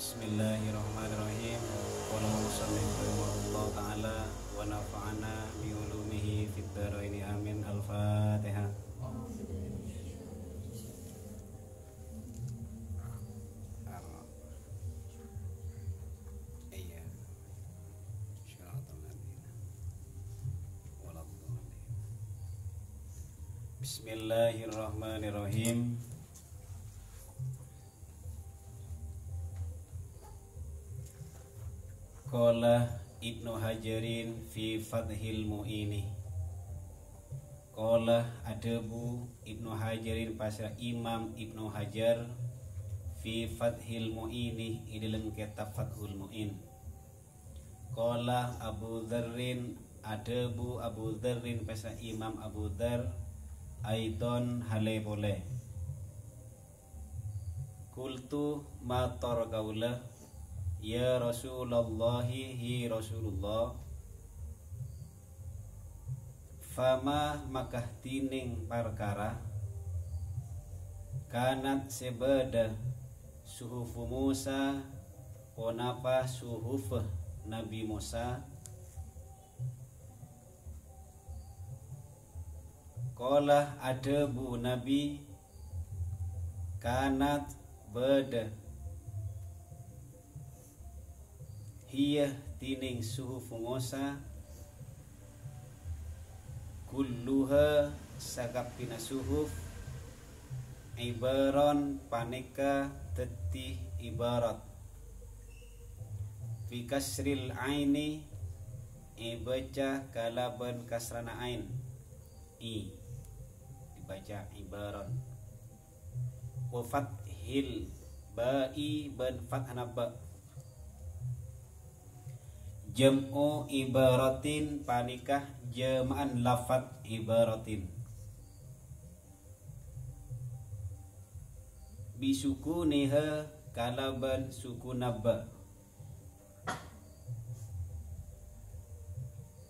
Bismillahirrahmanirrahim. Wallahu sallallahu ta'ala wa nafa'ana bi ulumihi fid dharaini amin. Al-Fatihah. Iya. Bismillahirrahmanirrahim. Qala Ibnu Hajarin fi Fathil Mu'ini. Qala adabu Ibnu Hajarin pasal Imam Ibnu Hajar fi Fathil Mu'ini dalam kitab Fathul Mu'in. Qala Abu Dzarrin adabu Abu Dzarrin pasal Imam Abu Dzar aidon hale boleh. Qultu ma tarqaula ya Rasulullah hi Rasulullah fama makah tining perkara kanat sebeda suhufu Musa onapa suhuf Nabi Musa. Qala adabu Nabi kanat beda hiya tining suhuf Musa kulluha sakapina suhuf ibaron paneka tetih ibarat fi kasril aini ibaca kalaban kasrana ain i dibaca ibaron wa fathil ba'i ban fathana ba jam'u ibaratin panikah jam'an lafat ibaratin bisukuniha kalaban sukunaba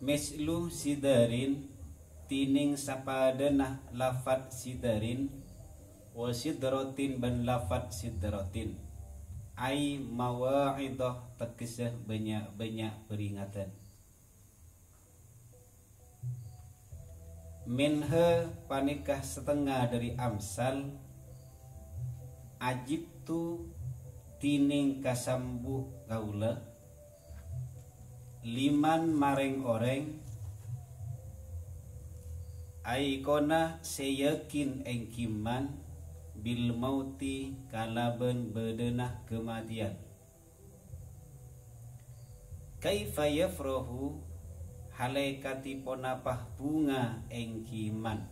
mislu sidarin tining sapadanah lafat sidarin wa sidratin ban lafat sidratin ai mawa'idah tekisah banyak peringatan minha panikah setengah dari amsal ajibtu tining kasambu kaula liman maring oreng aikona seyakin engkiman bil mauti kalaban bedenah kematian kaifa yafrahu halaikati ponapah bunga engkiman.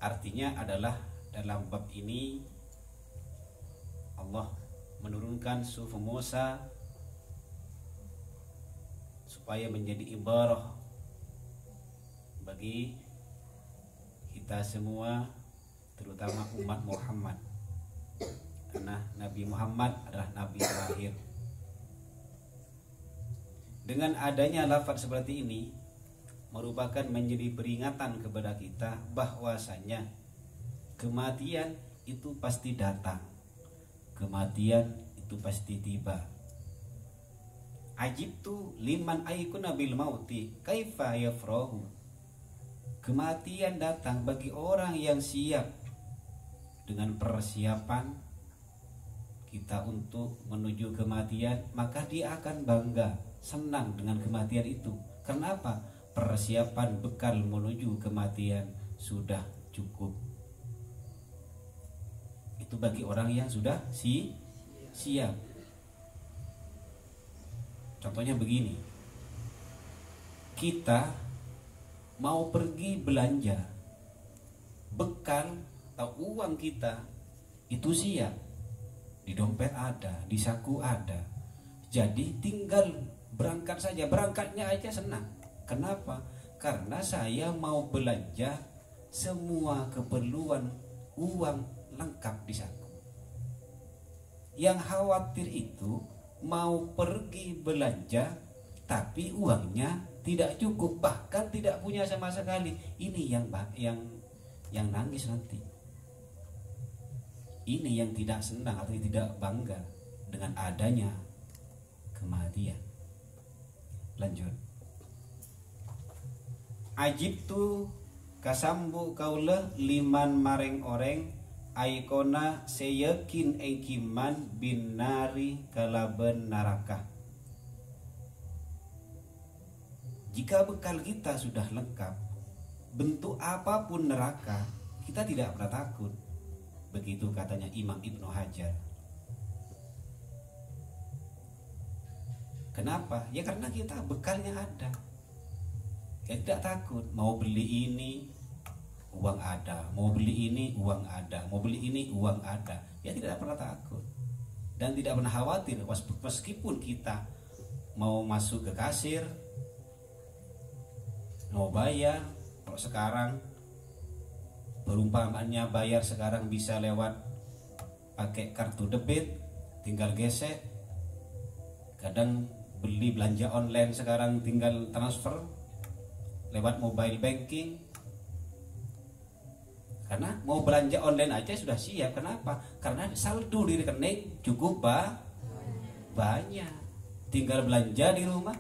Artinya adalah dalam bab ini Allah menurunkan suhuf Musa supaya menjadi ibarah bagi kita semua, terutama umat Muhammad, karena Nabi Muhammad adalah Nabi terakhir. Dengan adanya lafaz seperti ini merupakan menjadi peringatan kepada kita bahwasanya kematian itu pasti datang, kematian itu pasti tiba. Ajibtu liman aikuna bil mauti kaifa yafrahu. Kematian datang bagi orang yang siap dengan persiapan kita untuk menuju kematian, maka dia akan bangga, senang dengan kematian itu. Kenapa? Persiapan bekal menuju kematian sudah cukup. Itu bagi orang yang sudah siap. Contohnya begini, kita mau pergi belanja, bekal atau uang kita itu siap, di dompet ada, di saku ada, jadi tinggal berangkat saja, berangkatnya aja senang. Kenapa? Karena saya mau belanja semua keperluan uang lengkap di saku. Yang khawatir itu mau pergi belanja tapi uangnya tidak cukup, bahkan tidak punya sama sekali. Ini yang nangis nanti. ini yang tidak senang atau tidak bangga dengan adanya kematian. Lanjut. Ajib tu kasambu kaula liman mareng oreng aikona seyakin engkiman bin nari kalaben naraka. Jika bekal kita sudah lengkap, bentuk apapun neraka kita tidak pernah takut. Begitu katanya Imam Ibnu Hajar. Kenapa? Ya karena kita bekalnya ada. Ya tidak takut. Mau beli ini uang ada, mau beli ini uang ada, mau beli ini uang ada. Ya tidak pernah takut. Dan tidak pernah khawatir meskipun kita mau masuk ke kasir, mau bayar. Kalau sekarang perumpamaannya bayar sekarang bisa lewat pakai kartu debit, tinggal gesek. Kadang beli belanja online sekarang tinggal transfer lewat mobile banking. Karena mau belanja online aja sudah siap. Kenapa? Karena saldo di rekening cukup banyak. Tinggal belanja di rumah,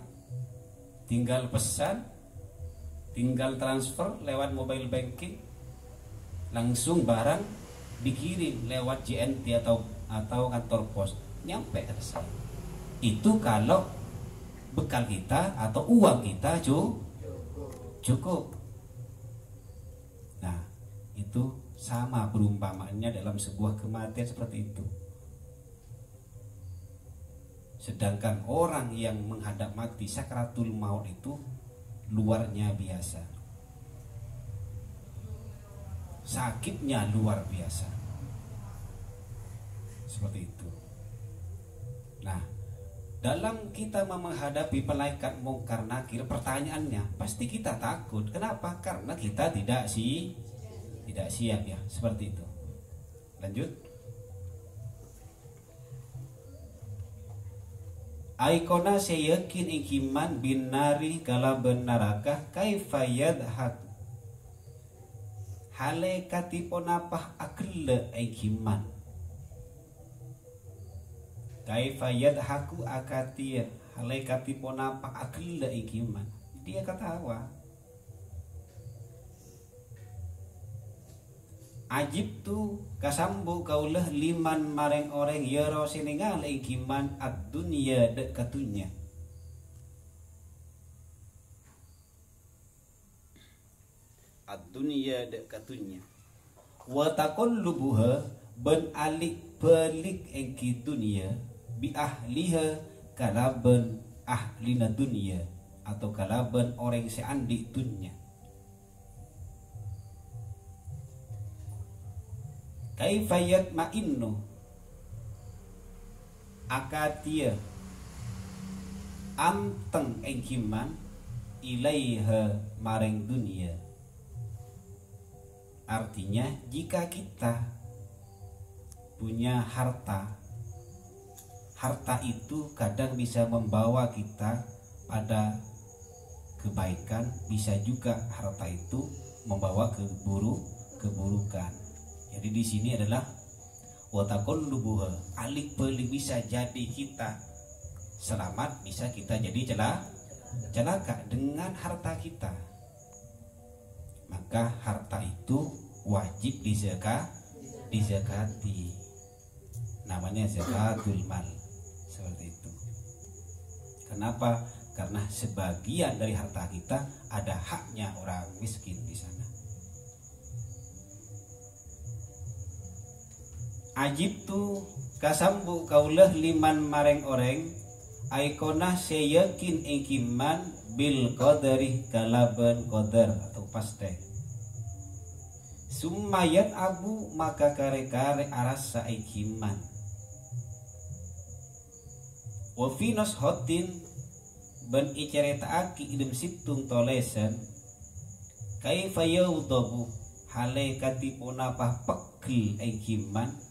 tinggal pesan, tinggal transfer lewat mobile banking, langsung barang dikirim lewat JNT atau kantor pos, nyampe ke saya. Itu kalau bekal kita atau uang kita cukup. Nah, itu sama perumpamaannya dalam sebuah kematian seperti itu. Sedangkan orang yang menghadap mati sakratul maut itu luarnya biasa, sakitnya luar biasa, seperti itu. Nah, dalam kita menghadapi malaikat mungkar nakir, pertanyaannya pasti kita takut. Kenapa? Karena kita tidak siap ya, seperti itu. Lanjut. Aikona seyakin ikiman binari kalaben naraka kaifa yadhak hale katiponapah akle ikiman kaifa yadhaku akatia hale katiponapah akle ikiman. Dia ketawa. Ajib tu kasambu kaulah liman mareng oreng yaro siningal ikiman ad-dunya dek katunya. Ad-dunya dek katunya. Wa taqallubuha ben alik pelik engki dunia bi ahliha kalaben ahlina dunia atau kalaben orang seandi dunia. Kaifayat ma'innu akatia anteng engkiman ilaiha mareng dunia. Artinya jika kita punya harta itu kadang bisa membawa kita pada kebaikan, bisa juga harta itu membawa keburukan. Jadi di sini adalah wataqallubuha, alik pelik, bisa jadi kita selamat, bisa kita jadi celaka dengan harta kita. Maka harta itu wajib dizakati. Namanya zakatul mal. Seperti itu. Kenapa? Karena sebagian dari harta kita ada haknya orang miskin di sana. Ajib tu kasambu kaulah liman mareng oreng aikona seyakin ikiman bil qadari kalaban qadar atau paste. Summayat abu maka kare-kare arasa ikiman. Wa finos hotin ben iceritaaki idem situng tolesan kaifa yaudabu hale katipuna pah pekil ikiman.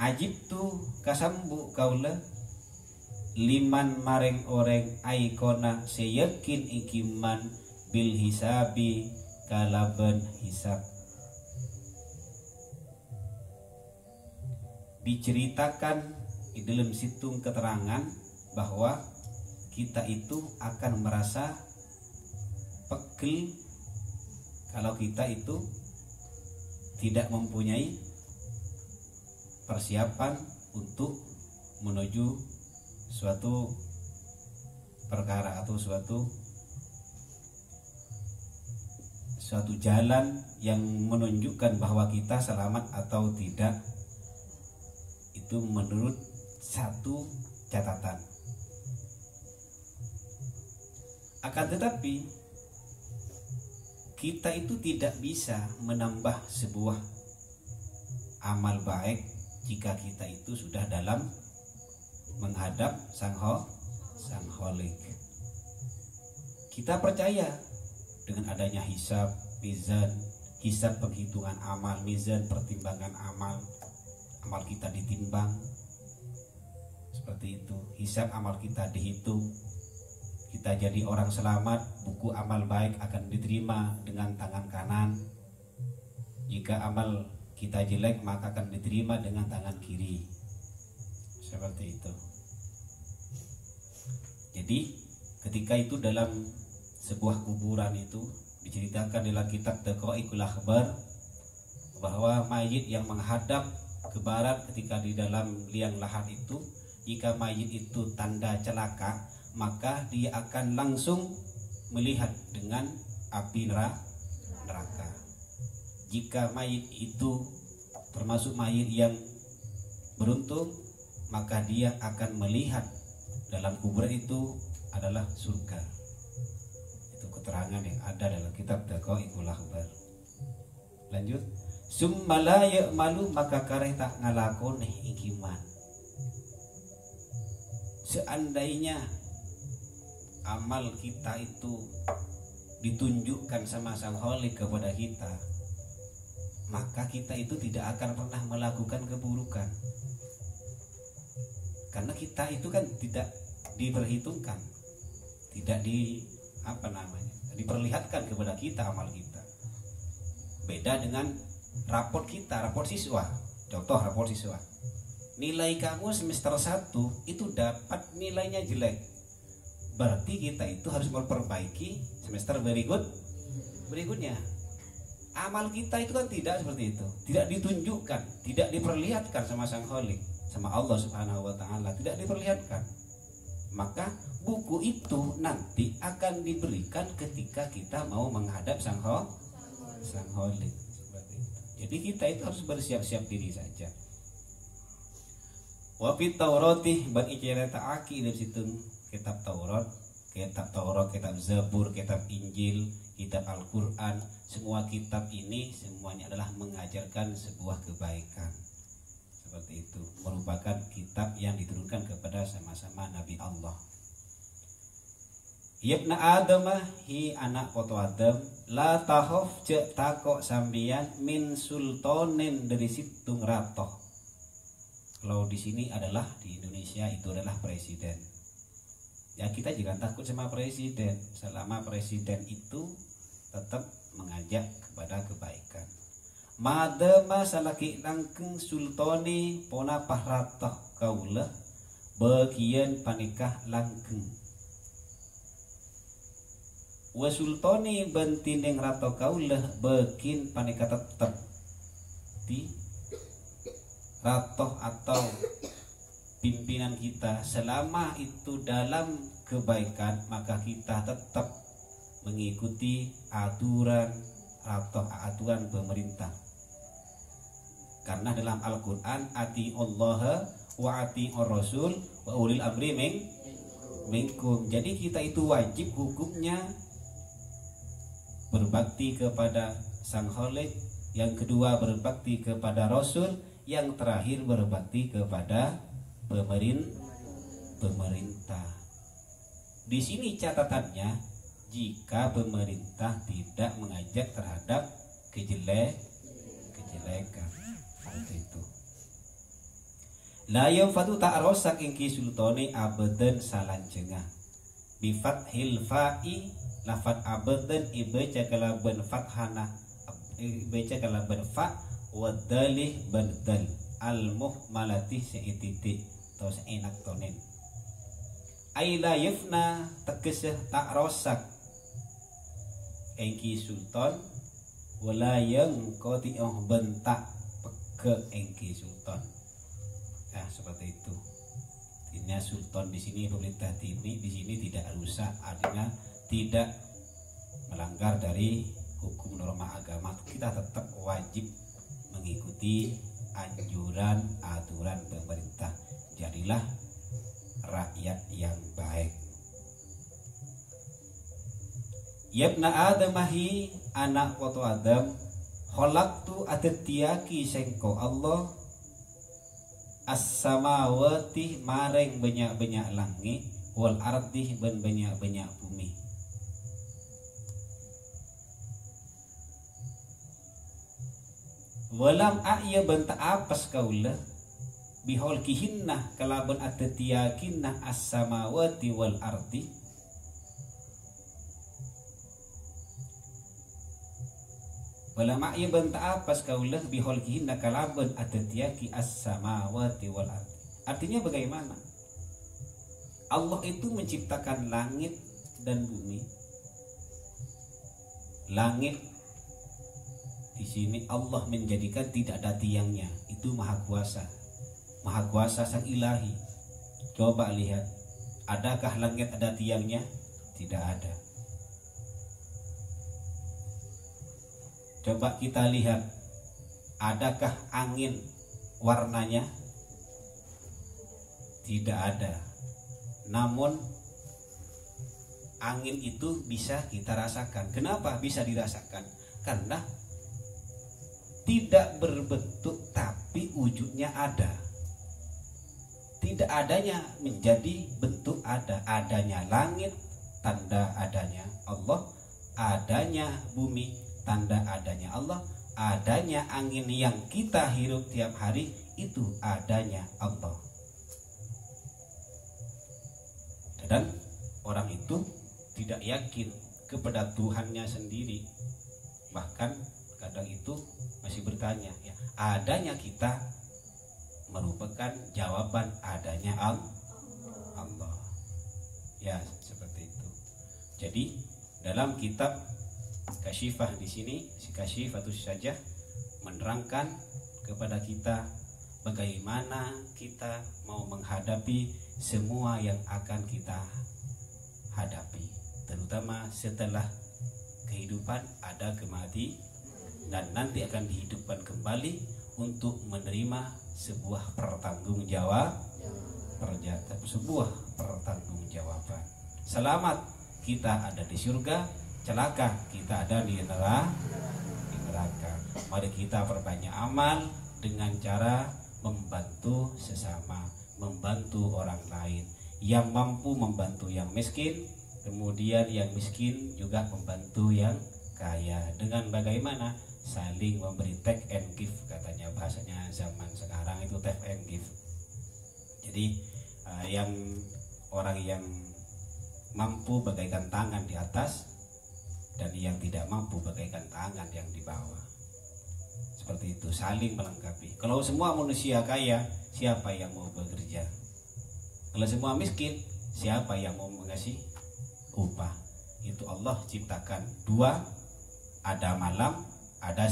Ajib tu kasambu kaula liman mareng oreng aikona seyakin ikiman bil hisabi kalaban hisab. Diceritakan di dalam situng keterangan bahwa kita itu akan merasa pegel kalau kita itu tidak mempunyai persiapan untuk menuju suatu perkara atau suatu jalan yang menunjukkan bahwa kita selamat atau tidak. Itu menurut satu catatan. Akan tetapi kita itu tidak bisa menambah sebuah amal baik jika kita itu sudah dalam menghadap Sang Khalik. Kita percaya dengan adanya hisab, mizan, hisab penghitungan amal, mizan pertimbangan amal kita ditimbang seperti itu, hisab amal kita dihitung. Kita jadi orang selamat, buku amal baik akan diterima dengan tangan kanan. Jika amal kita jelek, maka akan diterima dengan tangan kiri. Seperti itu. Jadi ketika itu dalam sebuah kuburan itu diceritakan dalam kitab Daqaiqul Akhbar bahwa mayit yang menghadap ke barat ketika di dalam liang lahat itu, jika mayit itu tanda celaka, maka dia akan langsung melihat dengan api neraka. Jika mayit itu termasuk mayit yang beruntung, maka dia akan melihat dalam kuburan itu adalah surga. Itu keterangan yang ada dalam kitab Daqaiqul Akhbar. Lanjut. Summa la ya'malu, maka kareh tak ngalakone ikiman. Seandainya amal kita itu ditunjukkan sama Sang Khalik kepada kita, maka kita itu tidak akan pernah melakukan keburukan. Karena kita itu kan tidak diperhitungkan, tidak diperlihatkan kepada kita amal kita. Beda dengan raport kita, raport siswa. Contoh raport siswa. Nilai kamu semester 1 itu dapat nilainya jelek. Berarti kita itu harus memperbaiki semester berikutnya. Amal kita itu kan tidak seperti itu. Tidak ditunjukkan, tidak diperlihatkan sama Sang Khalik, sama Allah Subhanahu wa taala, tidak diperlihatkan. Maka buku itu nanti akan diberikan ketika kita mau menghadap Sang Khalik. Jadi kita itu harus bersiap-siap diri saja. Wa fit Taurati bagi cerita aki dari situ kitab Taurat, kitab Zabur, kitab Injil, kitab Al-Qur'an, semua kitab ini semuanya adalah mengajarkan sebuah kebaikan. Seperti itu, merupakan kitab yang diturunkan kepada sama-sama Nabi Allah. Yabna Adamah, hi anak foto Adam, la tahof cek takok sambian min sultanin dari situng ratoh. Kalau di sini adalah di Indonesia itu adalah presiden. Ya kita jangan takut sama presiden, selama presiden itu tetap mengajak kepada kebaikan. Madama salaki langkeng sultani pona pahratoh kaulah bagian panikah langkeng. Wa sultani bentineng rato kaulah bekin panika tetap di ratoh atau pimpinan kita selama itu dalam kebaikan, maka kita tetap mengikuti aturan atau aturan pemerintah. Karena dalam Al-Qur'an ati Allah wa ati ar-rasul wa ulil amri minkum. Jadi kita itu wajib hukumnya berbakti kepada Sang Khalik, yang kedua berbakti kepada Rasul, yang terakhir berbakti kepada pemerintah. Di sini catatannya, jika pemerintah tidak mengajak terhadap kejelekan, seperti itu. La yafatu tak rosak ingki sultani abadan salancengah. bi fathil fa'i lafat abadan ibaca kalaban fathana ibaca kalaban fa wa dalih badal al muhmalati seititik atau seenak tonen aila yafna tekesah tak rosak engki sultan wala yang qati'ah bentak peke engki sultan. Nah, seperti itu. Artinya sultan di sini, pemerintah di sini tidak rusak, artinya tidak melanggar dari hukum norma agama. Kita tetap wajib mengikuti anjuran aturan pemerintah. Jadilah rakyat yang baik. Yabna Adamahi anak foto Adam khalaqtu atetiaki sengko Allah as-samawati mareng banyak-banyak langit wal ardi ban banyak-banyak bumi. Walam a'ya banta apas kaulah bihol kihinnah kalaban atetiakinnah as-samawati wal ardi. Ulama ia banta apas kaulah biholkihin nakalaban atatiaki as-samawati wal ardi. Artinya bagaimana? Allah itu menciptakan langit dan bumi. Langit di sini Allah menjadikan tidak ada tiangnya. Itu maha kuasa. Maha kuasa sang ilahi. Coba lihat, adakah langit ada tiangnya? Tidak ada. Coba kita lihat, adakah angin warnanya? Tidak ada. Namun angin itu bisa kita rasakan. Kenapa bisa dirasakan? Karena tidak berbentuk tapi wujudnya ada. Tidak adanya menjadi bentuk ada. Adanya langit, tanda adanya Allah. Adanya bumi, tanda adanya Allah. Adanya angin yang kita hirup tiap hari, itu adanya Allah. Dan orang itu tidak yakin kepada Tuhannya sendiri. Bahkan kadang itu masih bertanya, ya, adanya kita merupakan jawaban adanya Allah. Ya, seperti itu. Jadi dalam kitab Kasyifah di sini, si Kasyifatus Sajah menerangkan kepada kita bagaimana kita mau menghadapi semua yang akan kita hadapi, terutama setelah kehidupan ada kematian dan nanti akan dihidupkan kembali untuk menerima sebuah pertanggungjawaban. Selamat kita ada di surga, celaka kita ada di neraka. Mari kita perbanyak amal dengan cara membantu sesama, membantu orang lain. Yang mampu membantu yang miskin, kemudian yang miskin juga membantu yang kaya. Dengan bagaimana? Saling memberi take and give, katanya bahasanya zaman sekarang itu take and give. Jadi yang orang yang mampu bagaikan tangan di atas, dan yang tidak mampu bagaikan tangan yang di bawah. Seperti itu, saling melengkapi. Kalau semua manusia kaya, siapa yang mau bekerja? Kalau semua miskin, siapa yang mau mengasih upah? Itu Allah ciptakan dua, ada malam, ada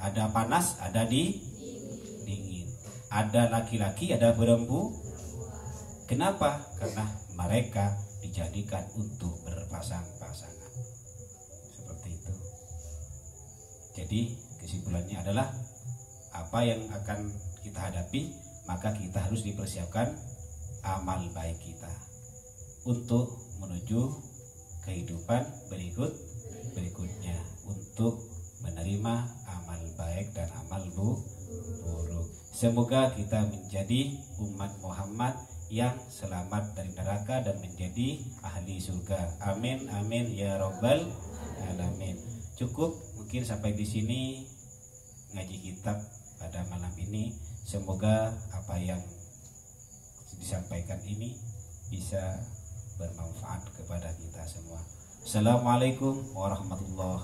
ada panas, ada dingin. Ada laki-laki, ada perempuan. Kenapa? Karena mereka dijadikan untuk berpasang-pasangan. Seperti itu. Jadi kesimpulannya adalah apa yang akan kita hadapi, maka kita harus dipersiapkan amal baik kita untuk menuju kehidupan berikutnya, untuk menerima amal baik dan amal buruk. Semoga kita menjadi umat Muhammad yang selamat dari neraka dan menjadi ahli surga. Amin amin ya robbal alamin. Cukup mungkin sampai di sini ngaji kitab pada malam ini. Semoga apa yang disampaikan ini bisa bermanfaat kepada kita semua. Assalamualaikum warahmatullahi